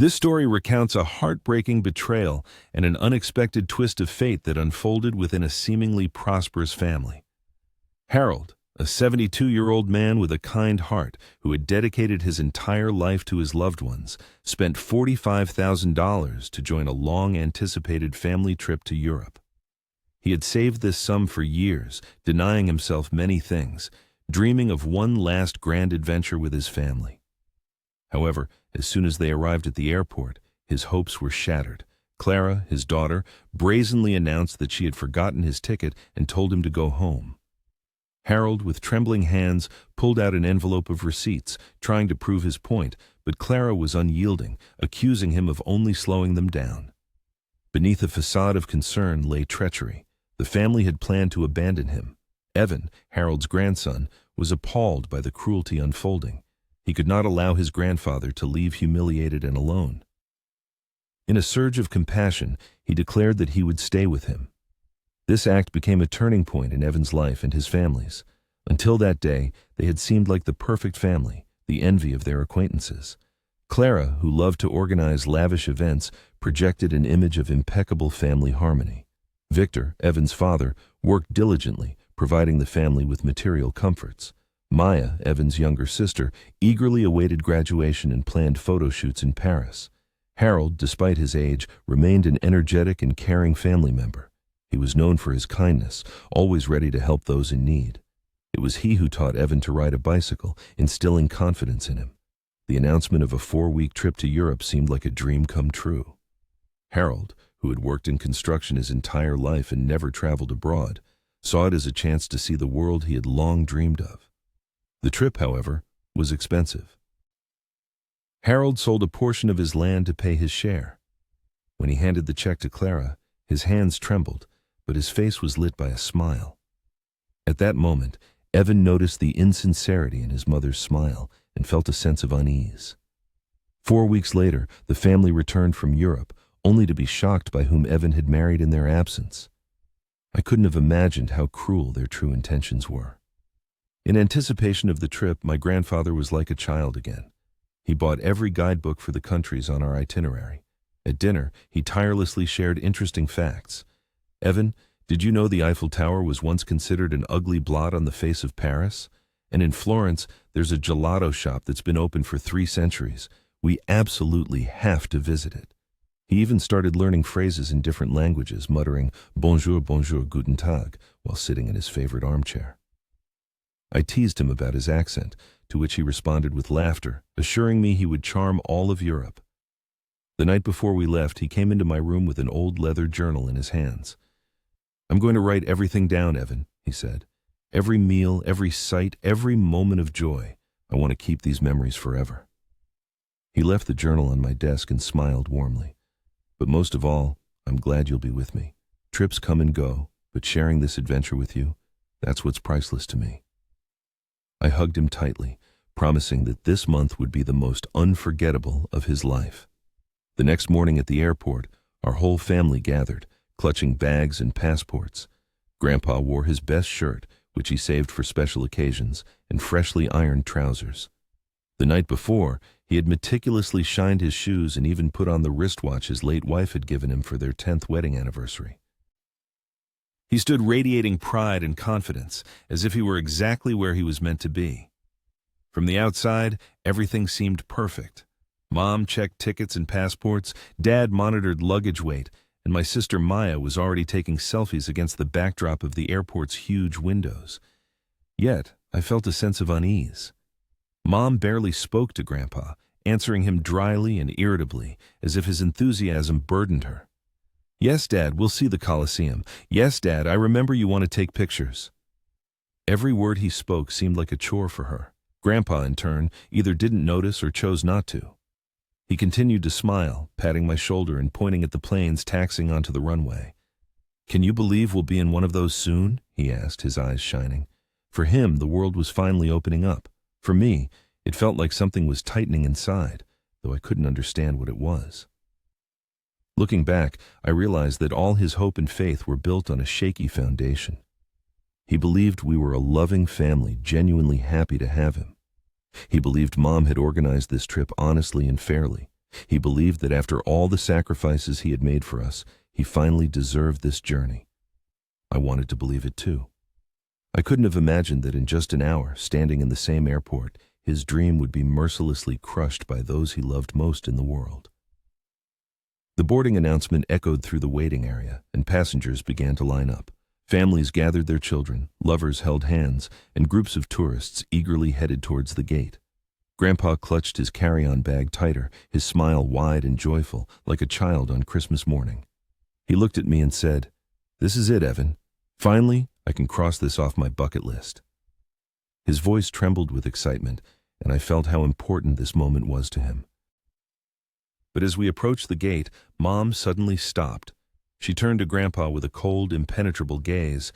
This story recounts a heartbreaking betrayal and an unexpected twist of fate that unfolded within a seemingly prosperous family. Harold, a 72-year-old man with a kind heart who had dedicated his entire life to his loved ones, spent $45,000 to join a long-anticipated family trip to Europe. He had saved this sum for years, denying himself many things, dreaming of one last grand adventure with his family. However, as soon as they arrived at the airport, his hopes were shattered. Clara, his daughter, brazenly announced that she had forgotten his ticket and told him to go home. Harold, with trembling hands, pulled out an envelope of receipts, trying to prove his point, but Clara was unyielding, accusing him of only slowing them down. Beneath a facade of concern lay treachery. The family had planned to abandon him. Evan, Harold's grandson, was appalled by the cruelty unfolding. He could not allow his grandfather to leave humiliated and alone. In a surge of compassion, he declared that he would stay with him. This act became a turning point in Evan's life and his family's. Until that day, they had seemed like the perfect family, the envy of their acquaintances. Clara, who loved to organize lavish events, projected an image of impeccable family harmony. Victor, Evan's father, worked diligently, providing the family with material comforts. Maya, Evan's younger sister, eagerly awaited graduation and planned photo shoots in Paris. Harold, despite his age, remained an energetic and caring family member. He was known for his kindness, always ready to help those in need. It was he who taught Evan to ride a bicycle, instilling confidence in him. The announcement of a 4-week trip to Europe seemed like a dream come true. Harold, who had worked in construction his entire life and never traveled abroad, saw it as a chance to see the world he had long dreamed of. The trip, however, was expensive. Harold sold a portion of his land to pay his share. When he handed the check to Clara, his hands trembled, but his face was lit by a smile. At that moment, Evan noticed the insincerity in his mother's smile and felt a sense of unease. 4 weeks later, the family returned from Europe, only to be shocked by whom Evan had married in their absence. I couldn't have imagined how cruel their true intentions were. In anticipation of the trip, my grandfather was like a child again. He bought every guidebook for the countries on our itinerary. At dinner, he tirelessly shared interesting facts. Evan, did you know the Eiffel Tower was once considered an ugly blot on the face of Paris? And in Florence, there's a gelato shop that's been open for 3 centuries. We absolutely have to visit it. He even started learning phrases in different languages, muttering bonjour, bonjour, guten Tag, while sitting in his favorite armchair. I teased him about his accent, to which he responded with laughter, assuring me he would charm all of Europe. The night before we left, he came into my room with an old leather journal in his hands. I'm going to write everything down, Evan, he said. Every meal, every sight, every moment of joy. I want to keep these memories forever. He left the journal on my desk and smiled warmly. But most of all, I'm glad you'll be with me. Trips come and go, but sharing this adventure with you, that's what's priceless to me. I hugged him tightly, promising that this month would be the most unforgettable of his life. The next morning at the airport, our whole family gathered, clutching bags and passports. Grandpa wore his best shirt, which he saved for special occasions, and freshly ironed trousers. The night before, he had meticulously shined his shoes and even put on the wristwatch his late wife had given him for their 10th wedding anniversary. He stood radiating pride and confidence, as if he were exactly where he was meant to be. From the outside, everything seemed perfect. Mom checked tickets and passports, Dad monitored luggage weight, and my sister Maya was already taking selfies against the backdrop of the airport's huge windows. Yet, I felt a sense of unease. Mom barely spoke to Grandpa, answering him dryly and irritably, as if his enthusiasm burdened her. Yes, Dad, we'll see the Colosseum. Yes, Dad, I remember you want to take pictures. Every word he spoke seemed like a chore for her. Grandpa, in turn, either didn't notice or chose not to. He continued to smile, patting my shoulder and pointing at the planes taxiing onto the runway. Can you believe we'll be in one of those soon? He asked, his eyes shining. For him, the world was finally opening up. For me, it felt like something was tightening inside, though I couldn't understand what it was. Looking back, I realized that all his hope and faith were built on a shaky foundation. He believed we were a loving family, genuinely happy to have him. He believed Mom had organized this trip honestly and fairly. He believed that after all the sacrifices he had made for us, he finally deserved this journey. I wanted to believe it too. I couldn't have imagined that in just an hour, standing in the same airport, his dream would be mercilessly crushed by those he loved most in the world. The boarding announcement echoed through the waiting area, and passengers began to line up. Families gathered their children, lovers held hands, and groups of tourists eagerly headed towards the gate. Grandpa clutched his carry-on bag tighter, his smile wide and joyful, like a child on Christmas morning. He looked at me and said, "This is it, Evan. Finally, I can cross this off my bucket list." His voice trembled with excitement, and I felt how important this moment was to him. But as we approached the gate, Mom suddenly stopped. She turned to Grandpa with a cold, impenetrable gaze.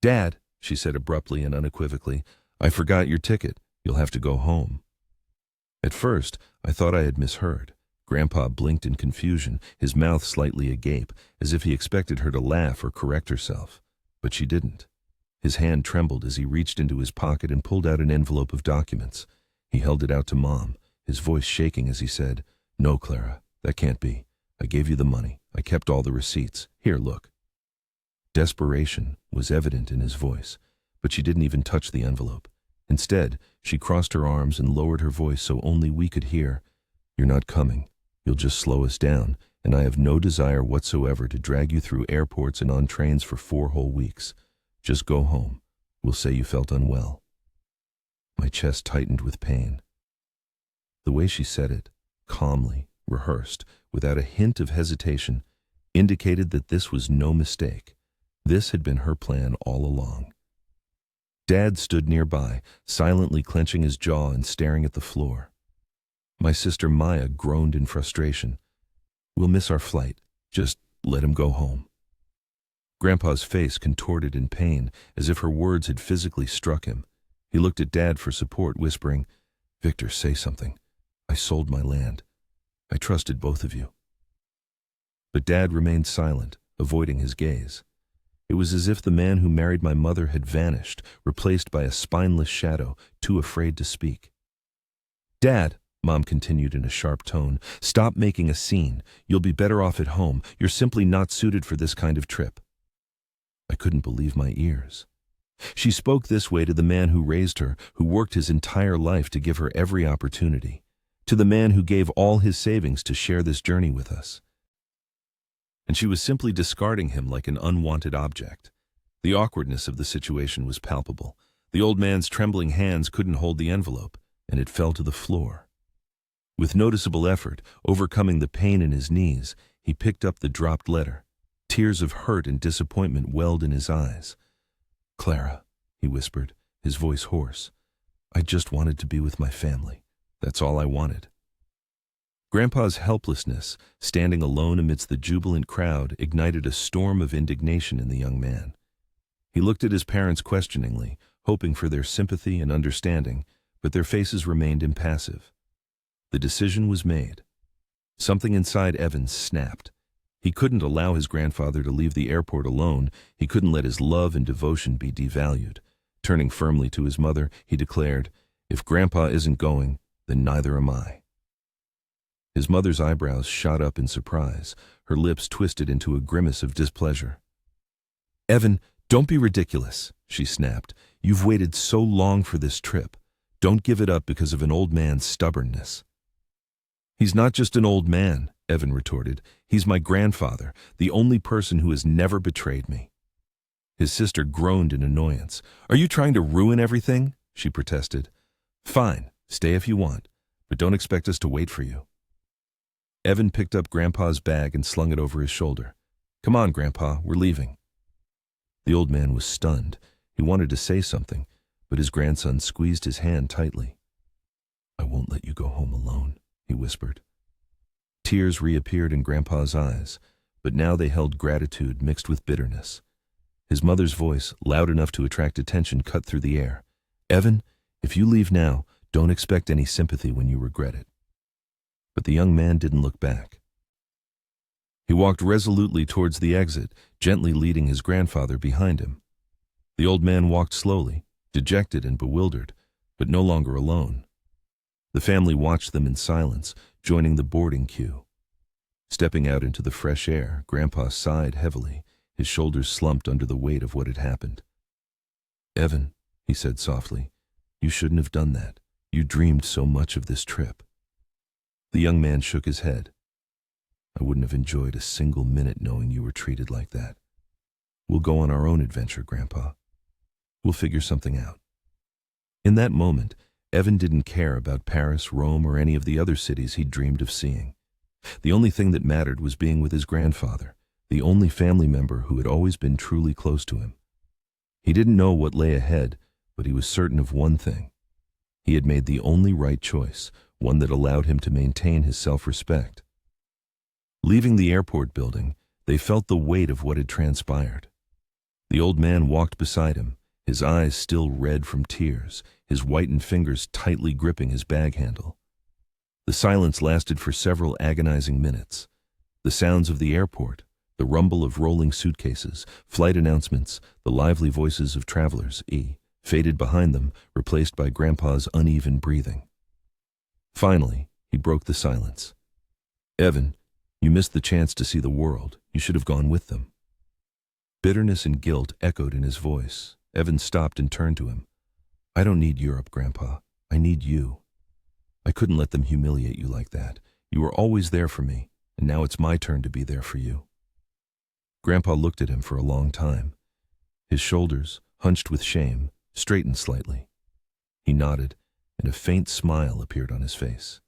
"Dad," she said abruptly and unequivocally, "I forgot your ticket. You'll have to go home." At first, I thought I had misheard. Grandpa blinked in confusion, his mouth slightly agape, as if he expected her to laugh or correct herself. But she didn't. His hand trembled as he reached into his pocket and pulled out an envelope of documents. He held it out to Mom, his voice shaking as he said, "No, Clara, that can't be. I gave you the money. I kept all the receipts. Here, look." Desperation was evident in his voice, but she didn't even touch the envelope. Instead, she crossed her arms and lowered her voice so only we could hear. "You're not coming. You'll just slow us down, and I have no desire whatsoever to drag you through airports and on trains for 4 whole weeks. Just go home. We'll say you felt unwell." My chest tightened with pain. The way she said it, calmly, rehearsed, without a hint of hesitation, indicated that this was no mistake. This had been her plan all along. Dad stood nearby, silently clenching his jaw and staring at the floor. My sister Maya groaned in frustration. "We'll miss our flight. Just let him go home." Grandpa's face contorted in pain, as if her words had physically struck him. He looked at Dad for support, whispering, "Victor, say something. I sold my land. I trusted both of you." But Dad remained silent, avoiding his gaze. It was as if the man who married my mother had vanished, replaced by a spineless shadow, too afraid to speak. "Dad," Mom continued in a sharp tone, "stop making a scene. You'll be better off at home. You're simply not suited for this kind of trip." I couldn't believe my ears. She spoke this way to the man who raised her, who worked his entire life to give her every opportunity, to the man who gave all his savings to share this journey with us. And she was simply discarding him like an unwanted object. The awkwardness of the situation was palpable. The old man's trembling hands couldn't hold the envelope, and it fell to the floor. With noticeable effort, overcoming the pain in his knees, he picked up the dropped letter. Tears of hurt and disappointment welled in his eyes. "Clara," he whispered, his voice hoarse, "I just wanted to be with my family. That's all I wanted." Grandpa's helplessness, standing alone amidst the jubilant crowd, ignited a storm of indignation in the young man. He looked at his parents questioningly, hoping for their sympathy and understanding, but their faces remained impassive. The decision was made. Something inside Evan snapped. He couldn't allow his grandfather to leave the airport alone. He couldn't let his love and devotion be devalued. Turning firmly to his mother, he declared, "If Grandpa isn't going, then neither am I." His mother's eyebrows shot up in surprise. Her lips twisted into a grimace of displeasure. "Evan, don't be ridiculous," she snapped. "You've waited so long for this trip. Don't give it up because of an old man's stubbornness." "He's not just an old man," Evan retorted. "He's my grandfather, the only person who has never betrayed me." His sister groaned in annoyance. "Are you trying to ruin everything?" she protested. "Fine, stay if you want, but don't expect us to wait for you." Evan picked up Grandpa's bag and slung it over his shoulder. "Come on, Grandpa, we're leaving." The old man was stunned. He wanted to say something, but his grandson squeezed his hand tightly. "I won't let you go home alone," he whispered. Tears reappeared in Grandpa's eyes, but now they held gratitude mixed with bitterness. His mother's voice, loud enough to attract attention, cut through the air. "Evan, if you leave now, don't expect any sympathy when you regret it." But the young man didn't look back. He walked resolutely towards the exit, gently leading his grandfather behind him. The old man walked slowly, dejected and bewildered, but no longer alone. The family watched them in silence, joining the boarding queue. Stepping out into the fresh air, Grandpa sighed heavily, his shoulders slumped under the weight of what had happened. "Evan," he said softly, "you shouldn't have done that. You dreamed so much of this trip." The young man shook his head. "I wouldn't have enjoyed a single minute knowing you were treated like that. We'll go on our own adventure, Grandpa. We'll figure something out." In that moment, Evan didn't care about Paris, Rome, or any of the other cities he'd dreamed of seeing. The only thing that mattered was being with his grandfather, the only family member who had always been truly close to him. He didn't know what lay ahead, but he was certain of one thing. He had made the only right choice, one that allowed him to maintain his self-respect. Leaving the airport building, they felt the weight of what had transpired. The old man walked beside him, his eyes still red from tears, his whitened fingers tightly gripping his bag handle. The silence lasted for several agonizing minutes. The sounds of the airport, the rumble of rolling suitcases, flight announcements, the lively voices of travelers, faded behind them, replaced by Grandpa's uneven breathing. Finally, he broke the silence. "Evan, you missed the chance to see the world. You should have gone with them." Bitterness and guilt echoed in his voice. Evan stopped and turned to him. "I don't need Europe, Grandpa. I need you. I couldn't let them humiliate you like that. You were always there for me, and now it's my turn to be there for you." Grandpa looked at him for a long time. His shoulders, hunched with shame, straightened slightly. He nodded, and a faint smile appeared on his face.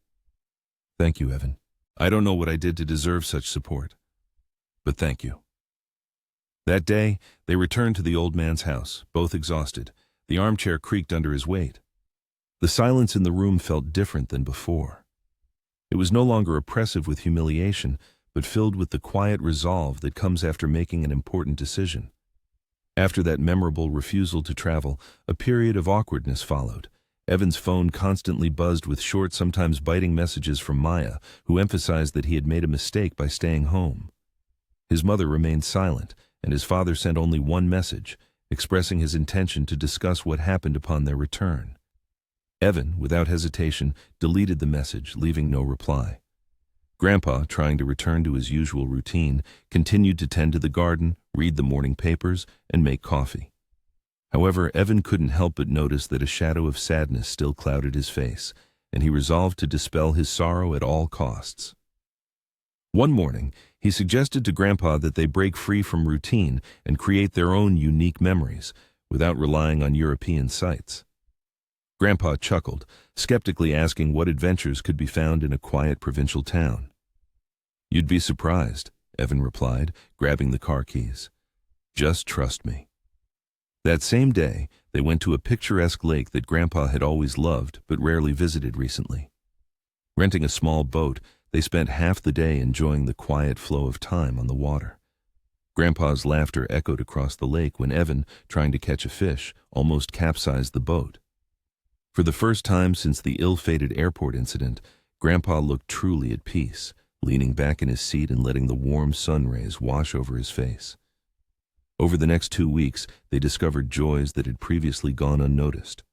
"Thank you, Evan. I don't know what I did to deserve such support, but thank you." That day, they returned to the old man's house, both exhausted. The armchair creaked under his weight. The silence in the room felt different than before. It was no longer oppressive with humiliation, but filled with the quiet resolve that comes after making an important decision. After that memorable refusal to travel, a period of awkwardness followed. Evan's phone constantly buzzed with short, sometimes biting messages from Maya, who emphasized that he had made a mistake by staying home. His mother remained silent, and his father sent only one message, expressing his intention to discuss what happened upon their return. Evan, without hesitation, deleted the message, leaving no reply. Grandpa, trying to return to his usual routine, continued to tend to the garden, read the morning papers, and make coffee. However, Evan couldn't help but notice that a shadow of sadness still clouded his face, and he resolved to dispel his sorrow at all costs. One morning, he suggested to Grandpa that they break free from routine and create their own unique memories, without relying on European sites. Grandpa chuckled, skeptically asking what adventures could be found in a quiet provincial town. "You'd be surprised," Evan replied, grabbing the car keys. "Just trust me." That same day, they went to a picturesque lake that Grandpa had always loved but rarely visited recently. Renting a small boat, they spent half the day enjoying the quiet flow of time on the water. Grandpa's laughter echoed across the lake when Evan, trying to catch a fish, almost capsized the boat. For the first time since the ill-fated airport incident, Grandpa looked truly at peace, leaning back in his seat and letting the warm sun rays wash over his face. Over the next 2 weeks, they discovered joys that had previously gone unnoticed.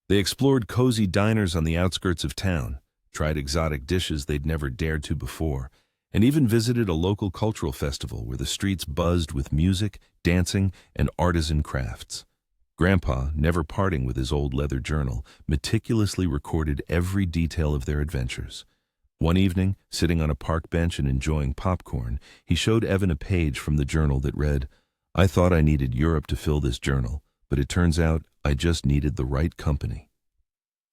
They explored cozy diners on the outskirts of town, tried exotic dishes they'd never dared to before, and even visited a local cultural festival where the streets buzzed with music, dancing, and artisan crafts. Grandpa, never parting with his old leather journal, meticulously recorded every detail of their adventures. One evening, sitting on a park bench and enjoying popcorn, he showed Evan a page from the journal that read, "I thought I needed Europe to fill this journal, but it turns out I just needed the right company."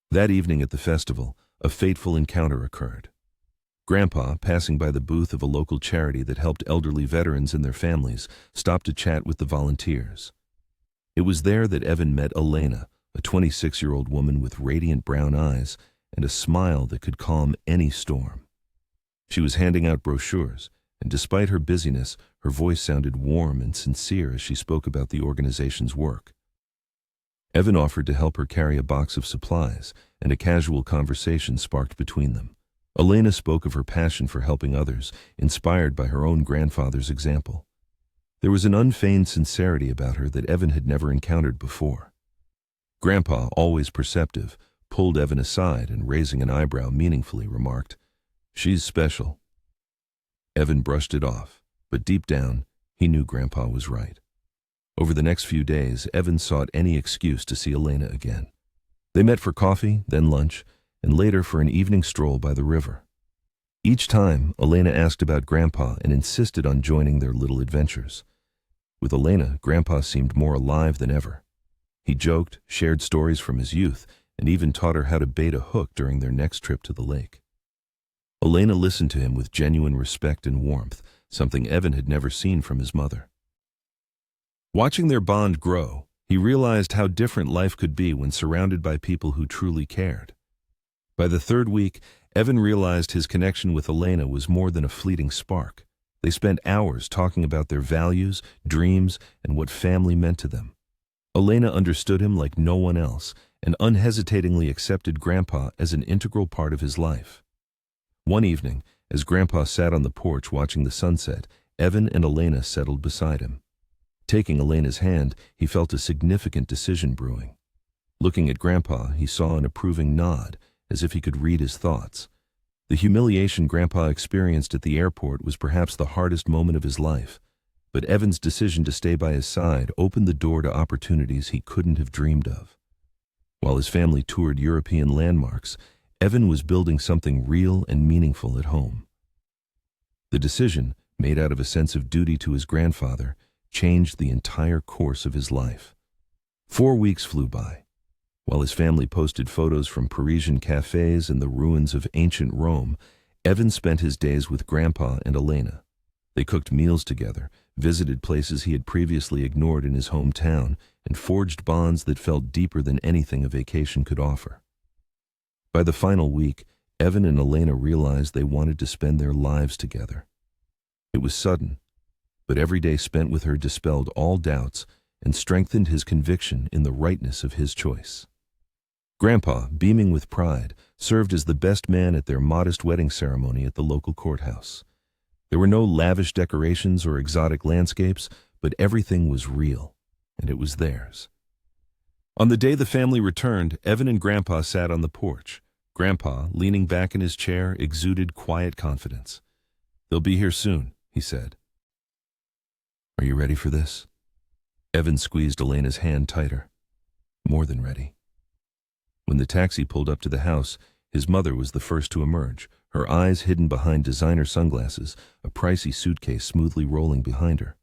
That evening at the festival, a fateful encounter occurred. Grandpa, passing by the booth of a local charity that helped elderly veterans and their families, stopped to chat with the volunteers. It was there that Evan met Elena, a 26-year-old woman with radiant brown eyes and a smile that could calm any storm. She was handing out brochures, and despite her busyness, her voice sounded warm and sincere as she spoke about the organization's work. Evan offered to help her carry a box of supplies, and a casual conversation sparked between them. Elena spoke of her passion for helping others, inspired by her own grandfather's example. There was an unfeigned sincerity about her that Evan had never encountered before. Grandpa, always perceptive, pulled Evan aside and, raising an eyebrow meaningfully, remarked, "She's special." Evan brushed it off, but deep down, he knew Grandpa was right. Over the next few days, Evan sought any excuse to see Elena again. They met for coffee, then lunch, and later for an evening stroll by the river. Each time, Elena asked about Grandpa and insisted on joining their little adventures. With Elena, Grandpa seemed more alive than ever. He joked, shared stories from his youth, and even taught her how to bait a hook during their next trip to the lake. Elena listened to him with genuine respect and warmth, something Evan had never seen from his mother. Watching their bond grow, he realized how different life could be when surrounded by people who truly cared. By the third week, Evan realized his connection with Elena was more than a fleeting spark. They spent hours talking about their values, dreams, and what family meant to them. Elena understood him like no one else and unhesitatingly accepted Grandpa as an integral part of his life. One evening, as Grandpa sat on the porch watching the sunset, Evan and Elena settled beside him. Taking Elena's hand, he felt a significant decision brewing. Looking at Grandpa, he saw an approving nod, as if he could read his thoughts. The humiliation Grandpa experienced at the airport was perhaps the hardest moment of his life, but Evan's decision to stay by his side opened the door to opportunities he couldn't have dreamed of. While his family toured European landmarks, Evan was building something real and meaningful at home. The decision, made out of a sense of duty to his grandfather, changed the entire course of his life. 4 weeks flew by. While his family posted photos from Parisian cafes and the ruins of ancient Rome, Evan spent his days with Grandpa and Elena. They cooked meals together, visited places he had previously ignored in his hometown, and forged bonds that felt deeper than anything a vacation could offer. By the final week, Evan and Elena realized they wanted to spend their lives together. It was sudden, but every day spent with her dispelled all doubts and strengthened his conviction in the rightness of his choice. Grandpa, beaming with pride, served as the best man at their modest wedding ceremony at the local courthouse. There were no lavish decorations or exotic landscapes, but everything was real, and it was theirs. On the day the family returned, Evan and Grandpa sat on the porch. Grandpa, leaning back in his chair, exuded quiet confidence. "They'll be here soon," he said. "Are you ready for this?" Evan squeezed Elena's hand tighter. "More than ready." When the taxi pulled up to the house, his mother was the first to emerge, her eyes hidden behind designer sunglasses, a pricey suitcase smoothly rolling behind her.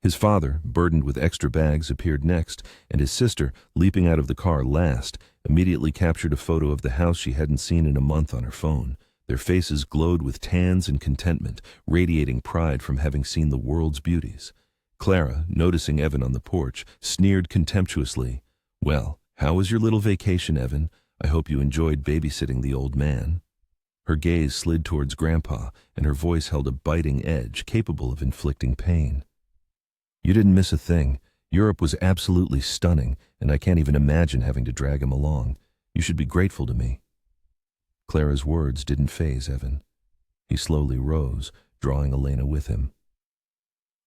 His father, burdened with extra bags, appeared next, and his sister, leaping out of the car last, immediately captured a photo of the house she hadn't seen in a month on her phone. Their faces glowed with tans and contentment, radiating pride from having seen the world's beauties. Clara, noticing Evan on the porch, sneered contemptuously, "Well, how was your little vacation, Evan? I hope you enjoyed babysitting the old man." Her gaze slid towards Grandpa, and her voice held a biting edge capable of inflicting pain. "You didn't miss a thing. Europe was absolutely stunning, and I can't even imagine having to drag him along. You should be grateful to me." Clara's words didn't faze Evan. He slowly rose, drawing Elena with him.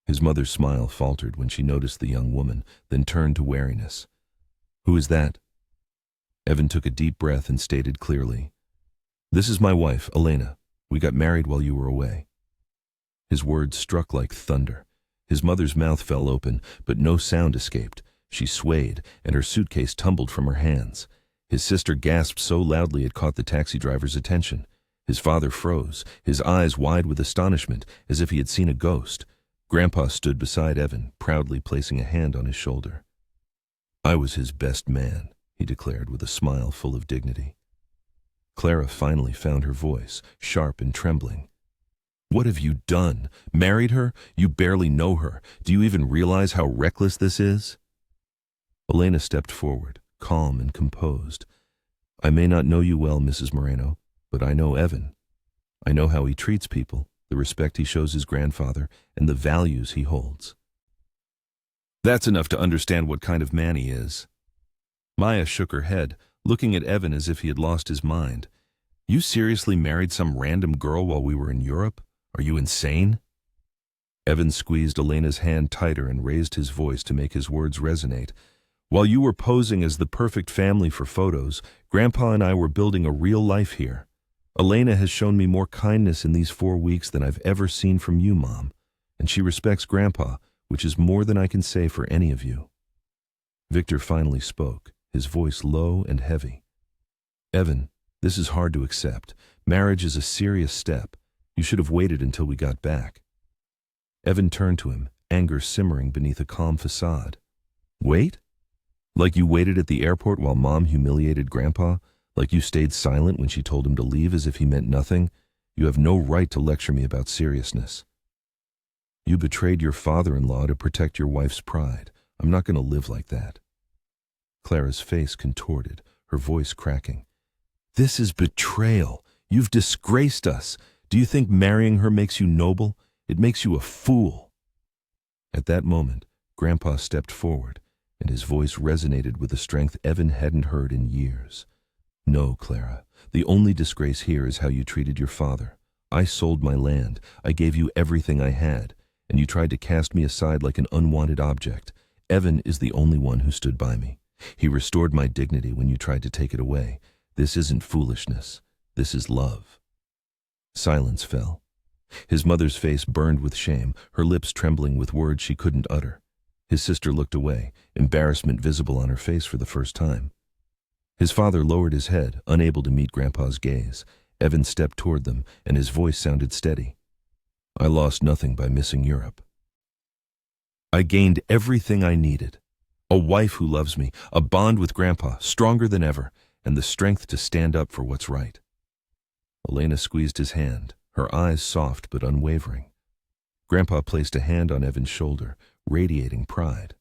His mother's smile faltered when she noticed the young woman, then turned to wariness. "Who is that?" Evan took a deep breath and stated clearly, "This is my wife, Elena. We got married while you were away." His words struck like thunder. His mother's mouth fell open, but no sound escaped. She swayed, and her suitcase tumbled from her hands. His sister gasped so loudly it caught the taxi driver's attention. His father froze, his eyes wide with astonishment, as if he had seen a ghost. Grandpa stood beside Evan, proudly placing a hand on his shoulder. "I was his best man," he declared with a smile full of dignity. Clara finally found her voice, sharp and trembling. "What have you done? Married her? You barely know her. Do you even realize how reckless this is?" Elena stepped forward, calm and composed. "I may not know you well, Mrs. Moreno, but I know Evan. I know how he treats people, the respect he shows his grandfather, and the values he holds. That's enough to understand what kind of man he is." Maya shook her head, looking at Evan as if he had lost his mind. "You seriously married some random girl while we were in Europe? Are you insane?" Evan squeezed Elena's hand tighter and raised his voice to make his words resonate. While you were posing as the perfect family for photos, Grandpa and I were building a real life here. Elena has shown me more kindness in these 4 weeks than I've ever seen from you, Mom, and she respects Grandpa, which is more than I can say for any of you." Victor finally spoke, his voice low and heavy. "Evan, this is hard to accept. Marriage is a serious step. You should have waited until we got back." Evan turned to him, anger simmering beneath a calm facade. "Wait? Like you waited at the airport while Mom humiliated Grandpa? Like you stayed silent when she told him to leave as if he meant nothing? You have no right to lecture me about seriousness. You betrayed your father-in-law to protect your wife's pride. I'm not going to live like that." Clara's face contorted, her voice cracking. "This is betrayal. You've disgraced us. Do you think marrying her makes you noble? It makes you a fool." At that moment, Grandpa stepped forward, and his voice resonated with a strength Evan hadn't heard in years. "No, Clara, the only disgrace here is how you treated your father. I sold my land, I gave you everything I had, and you tried to cast me aside like an unwanted object. Evan is the only one who stood by me. He restored my dignity when you tried to take it away. This isn't foolishness. This is love." Silence fell. His mother's face burned with shame, her lips trembling with words she couldn't utter. His sister looked away, embarrassment visible on her face for the first time. His father lowered his head, unable to meet Grandpa's gaze. Evan stepped toward them, and his voice sounded steady. "I lost nothing by missing Europe. I gained everything I needed. A wife who loves me, a bond with Grandpa, stronger than ever, and the strength to stand up for what's right." Elena squeezed his hand, her eyes soft but unwavering. Grandpa placed a hand on Evan's shoulder, radiating pride.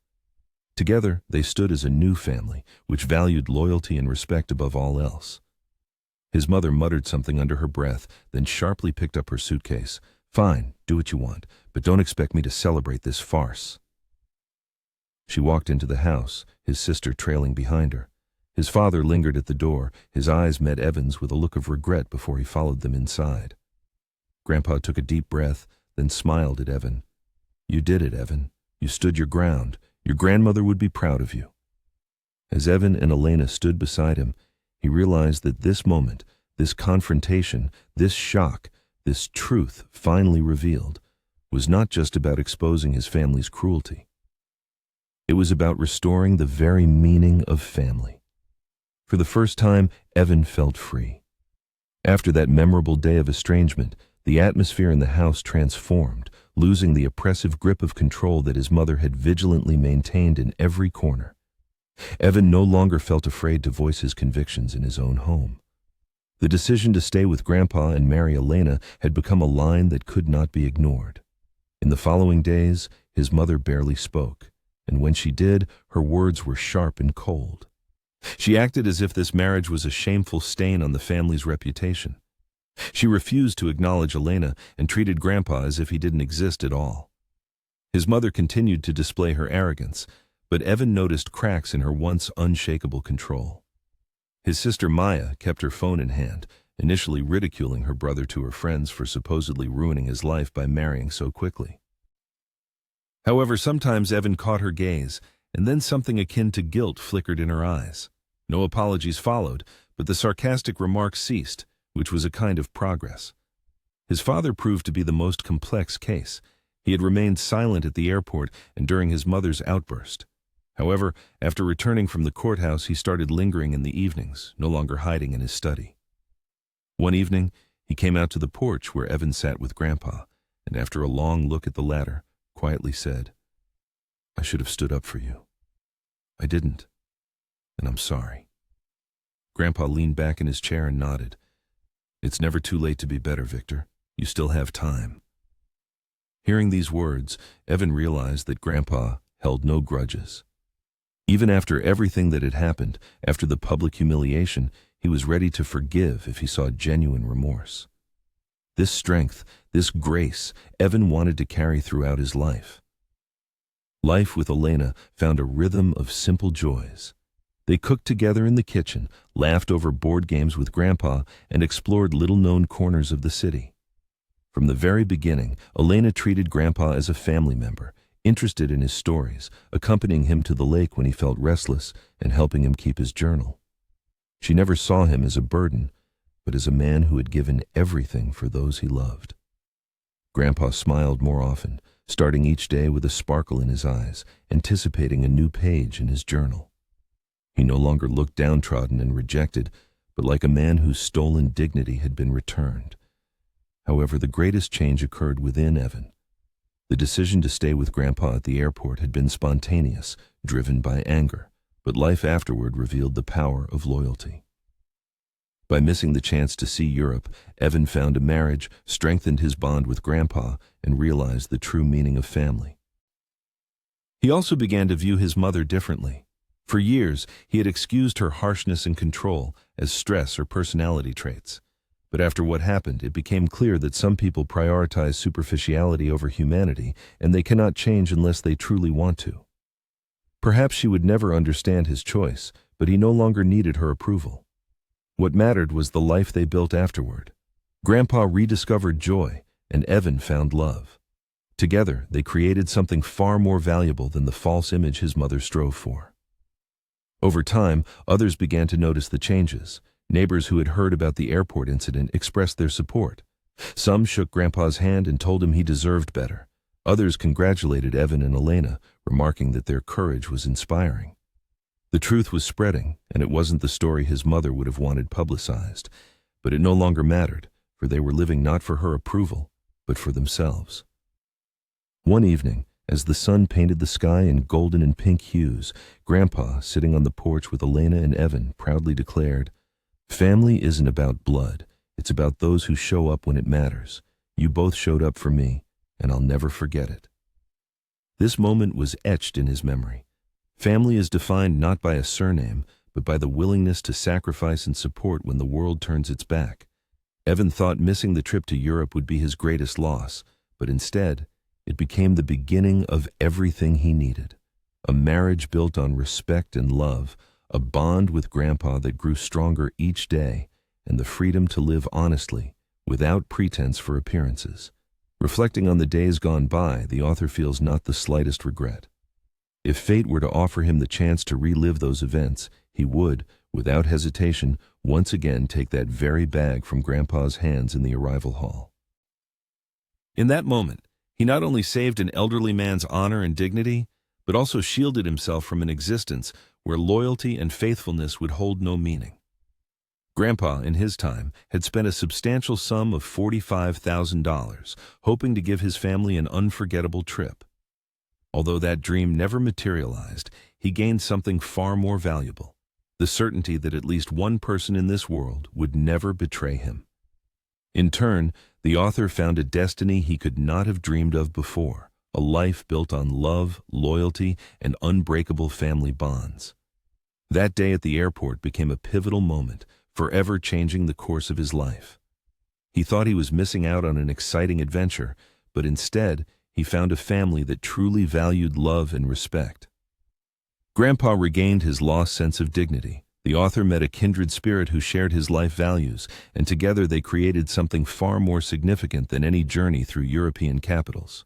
Together, they stood as a new family, which valued loyalty and respect above all else. His mother muttered something under her breath, then sharply picked up her suitcase. "Fine, do what you want, but don't expect me to celebrate this farce." She walked into the house, his sister trailing behind her. His father lingered at the door, his eyes met Evan's with a look of regret before he followed them inside. Grandpa took a deep breath, then smiled at Evan. "You did it, Evan. You stood your ground. Your grandmother would be proud of you." As Evan and Elena stood beside him, he realized that this moment, this confrontation, this shock, this truth finally revealed, was not just about exposing his family's cruelty. It was about restoring the very meaning of family. For the first time, Evan felt free. After that memorable day of estrangement, the atmosphere in the house transformed, losing the oppressive grip of control that his mother had vigilantly maintained in every corner. Evan no longer felt afraid to voice his convictions in his own home. The decision to stay with Grandpa and marry Elena had become a line that could not be ignored. In the following days, his mother barely spoke, and when she did, her words were sharp and cold. She acted as if this marriage was a shameful stain on the family's reputation. She refused to acknowledge Elena and treated Grandpa as if he didn't exist at all. His mother continued to display her arrogance, but Evan noticed cracks in her once unshakable control. His sister Maya kept her phone in hand, initially ridiculing her brother to her friends for supposedly ruining his life by marrying so quickly. However, sometimes Evan caught her gaze, and then something akin to guilt flickered in her eyes. No apologies followed, but the sarcastic remarks ceased, which was a kind of progress. His father proved to be the most complex case. He had remained silent at the airport and during his mother's outburst. However, after returning from the courthouse, he started lingering in the evenings, no longer hiding in his study. One evening, he came out to the porch where Evan sat with Grandpa, and after a long look at the latter, quietly said, "I should have stood up for you. I didn't, and I'm sorry." Grandpa leaned back in his chair and nodded. "It's never too late to be better, Victor. You still have time." Hearing these words, Evan realized that Grandpa held no grudges. Even after everything that had happened, after the public humiliation, he was ready to forgive if he saw genuine remorse. This strength, this grace, Evan wanted to carry throughout his life. Life with Elena found a rhythm of simple joys. They cooked together in the kitchen, laughed over board games with Grandpa, and explored little-known corners of the city. From the very beginning, Elena treated Grandpa as a family member, interested in his stories, accompanying him to the lake when he felt restless and helping him keep his journal. She never saw him as a burden, but as a man who had given everything for those he loved. Grandpa smiled more often, starting each day with a sparkle in his eyes, anticipating a new page in his journal. He no longer looked downtrodden and rejected, but like a man whose stolen dignity had been returned. However, the greatest change occurred within Evan. The decision to stay with Grandpa at the airport had been spontaneous, driven by anger, but life afterward revealed the power of loyalty. By missing the chance to see Europe, Evan found a marriage, strengthened his bond with Grandpa, and realized the true meaning of family. He also began to view his mother differently. For years, he had excused her harshness and control as stress or personality traits. But after what happened, it became clear that some people prioritize superficiality over humanity, and they cannot change unless they truly want to. Perhaps she would never understand his choice, but he no longer needed her approval. What mattered was the life they built afterward. Grandpa rediscovered joy, and Evan found love. Together, they created something far more valuable than the false image his mother strove for. Over time, others began to notice the changes. Neighbors who had heard about the airport incident expressed their support. Some shook Grandpa's hand and told him he deserved better. Others congratulated Evan and Elena, remarking that their courage was inspiring. The truth was spreading, and it wasn't the story his mother would have wanted publicized. But it no longer mattered, for they were living not for her approval, but for themselves. One evening, as the sun painted the sky in golden and pink hues, Grandpa, sitting on the porch with Elena and Evan, proudly declared, "Family isn't about blood. It's about those who show up when it matters. You both showed up for me, and I'll never forget it." This moment was etched in his memory. Family is defined not by a surname, but by the willingness to sacrifice and support when the world turns its back. Evan thought missing the trip to Europe would be his greatest loss, but instead, it became the beginning of everything he needed. A marriage built on respect and love, a bond with Grandpa that grew stronger each day, and the freedom to live honestly, without pretense for appearances. Reflecting on the days gone by, the author feels not the slightest regret. If fate were to offer him the chance to relive those events, he would, without hesitation, once again take that very bag from Grandpa's hands in the arrival hall. In that moment, he not only saved an elderly man's honor and dignity, but also shielded himself from an existence where loyalty and faithfulness would hold no meaning. Grandpa, in his time, had spent a substantial sum of $45,000, hoping to give his family an unforgettable trip. Although that dream never materialized, he gained something far more valuable, the certainty that at least one person in this world would never betray him. In turn, the author found a destiny he could not have dreamed of before, a life built on love, loyalty, and unbreakable family bonds. That day at the airport became a pivotal moment, forever changing the course of his life. He thought he was missing out on an exciting adventure, but instead, he found a family that truly valued love and respect. Grandpa regained his lost sense of dignity. The author met a kindred spirit who shared his life values, and together they created something far more significant than any journey through European capitals.